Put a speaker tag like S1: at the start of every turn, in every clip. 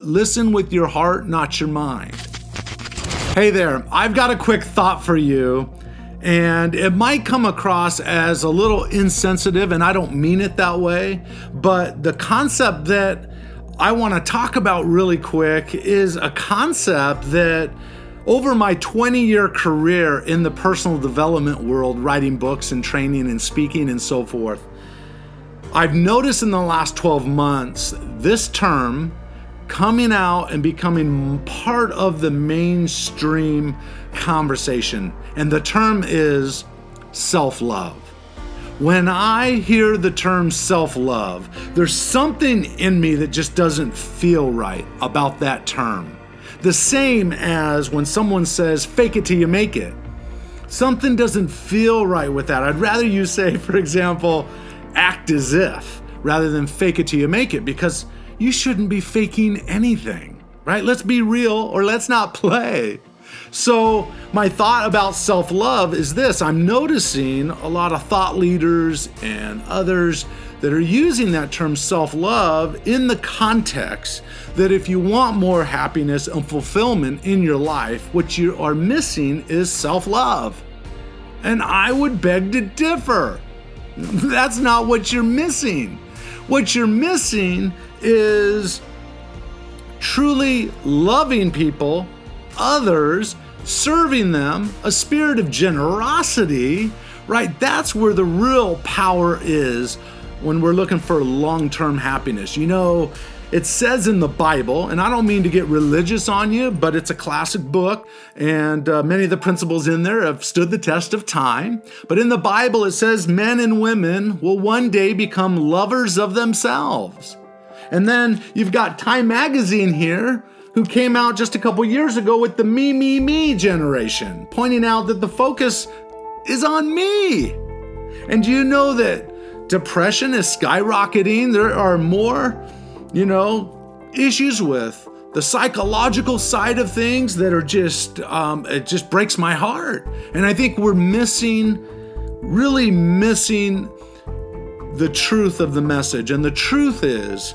S1: Listen with your heart, not your mind. Hey there, I've got a quick thought for you, and it might come across as a little insensitive, and I don't mean it that way, but the concept that I want to talk about really quick is a concept that over my 20-year career in the personal development world, writing books and training and speaking and so forth, I've noticed in the last 12 months this term coming out and becoming part of the mainstream conversation. And the term is self-love. When I hear the term self-love, there's something in me that just doesn't feel right about that term. The same as when someone says, fake it till you make it. Something doesn't feel right with that. I'd rather you say, for example, act as if, rather than fake it till you make it, because you shouldn't be faking anything, right? Let's be real or let's not play. So my thought about self-love is this. I'm noticing a lot of thought leaders and others that are using that term self-love in the context that if you want more happiness and fulfillment in your life, what you are missing is self-love. And I would beg to differ. That's not what you're missing. What you're missing is truly loving people, others, serving them, a spirit of generosity, right? That's where the real power is when we're looking for long-term happiness. You know, it says in the Bible, and I don't mean to get religious on you, but it's a classic book, and many of the principles in there have stood the test of time. But in the Bible, it says men and women will one day become lovers of themselves. And then you've got Time Magazine here, who came out just a couple years ago with the me generation, pointing out that the focus is on me. And do you know that depression is skyrocketing? There are more, issues with the psychological side of things that are just, it just breaks my heart. And I think we're really missing the truth of the message. And the truth is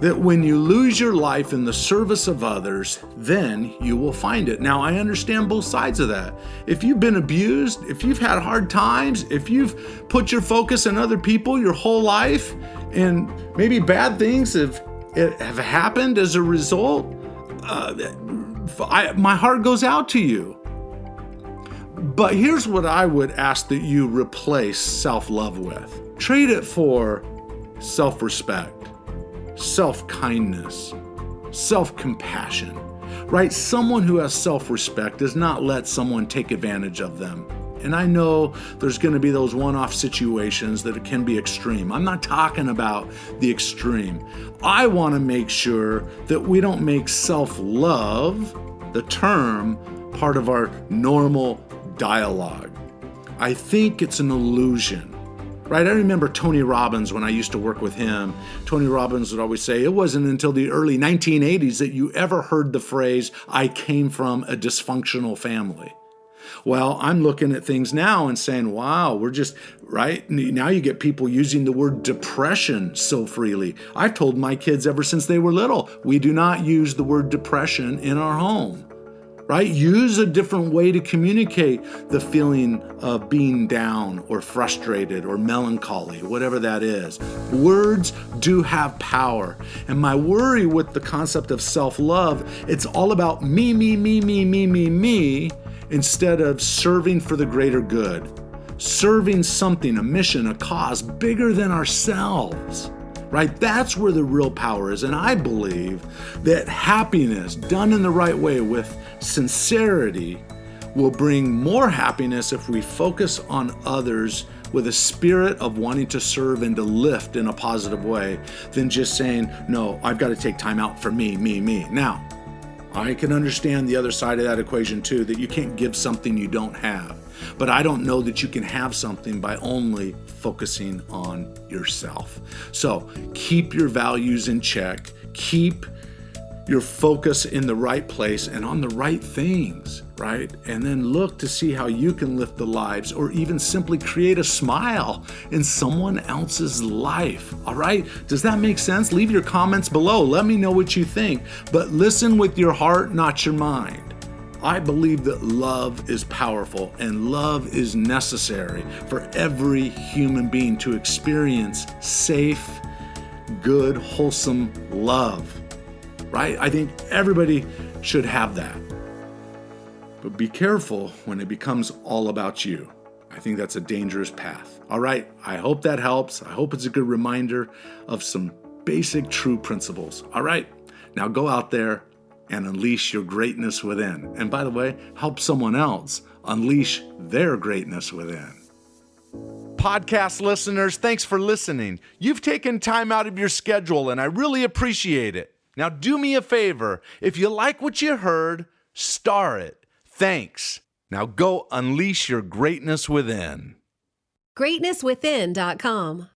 S1: that when you lose your life in the service of others, then you will find it. Now, I understand both sides of that. If you've been abused, if you've had hard times, if you've put your focus on other people your whole life, and maybe bad things have happened as a result, my heart goes out to you. But here's what I would ask that you replace self-love with. Trade it for self-respect, self-kindness, self-compassion, right? Someone who has self-respect does not let someone take advantage of them. And I know there's going to be those one-off situations that it can be extreme. I'm not talking about the extreme. I want to make sure that we don't make self-love, the term, part of our normal dialogue. I think it's an illusion. Right? I remember Tony Robbins when I used to work with him. Tony Robbins would always say, it wasn't until the early 1980s that you ever heard the phrase, I came from a dysfunctional family. Well, I'm looking at things now and saying, wow, we're just, right? Now you get people using the word depression so freely. I've told my kids ever since they were little, we do not use the word depression in our home. Right? Use a different way to communicate the feeling of being down or frustrated or melancholy, whatever that is. Words do have power. And my worry with the concept of self-love, it's all about me, instead of serving for the greater good. Serving something, a mission, a cause bigger than ourselves. Right? That's where the real power is. And I believe that happiness done in the right way with sincerity will bring more happiness if we focus on others with a spirit of wanting to serve and to lift in a positive way than just saying, no, I've got to take time out for me. Now, I can understand the other side of that equation too, that you can't give something you don't have. But I don't know that you can have something by only focusing on yourself. So keep your values in check. Keep your focus in the right place and on the right things. right? And then look to see how you can lift the lives or even simply create a smile in someone else's life, all right? Does that make sense? Leave your comments below. Let me know what you think, but listen with your heart, not your mind. I believe that love is powerful and love is necessary for every human being to experience safe, good, wholesome love, right? I think everybody should have that. But be careful when it becomes all about you. I think that's a dangerous path. All right, I hope that helps. I hope it's a good reminder of some basic true principles. All right, now go out there and unleash your greatness within. And by the way, help someone else unleash their greatness within. Podcast listeners, thanks for listening. You've taken time out of your schedule, and I really appreciate it. Now do me a favor. If you like what you heard, star it. Thanks. Now go unleash your greatness within.
S2: GreatnessWithin.com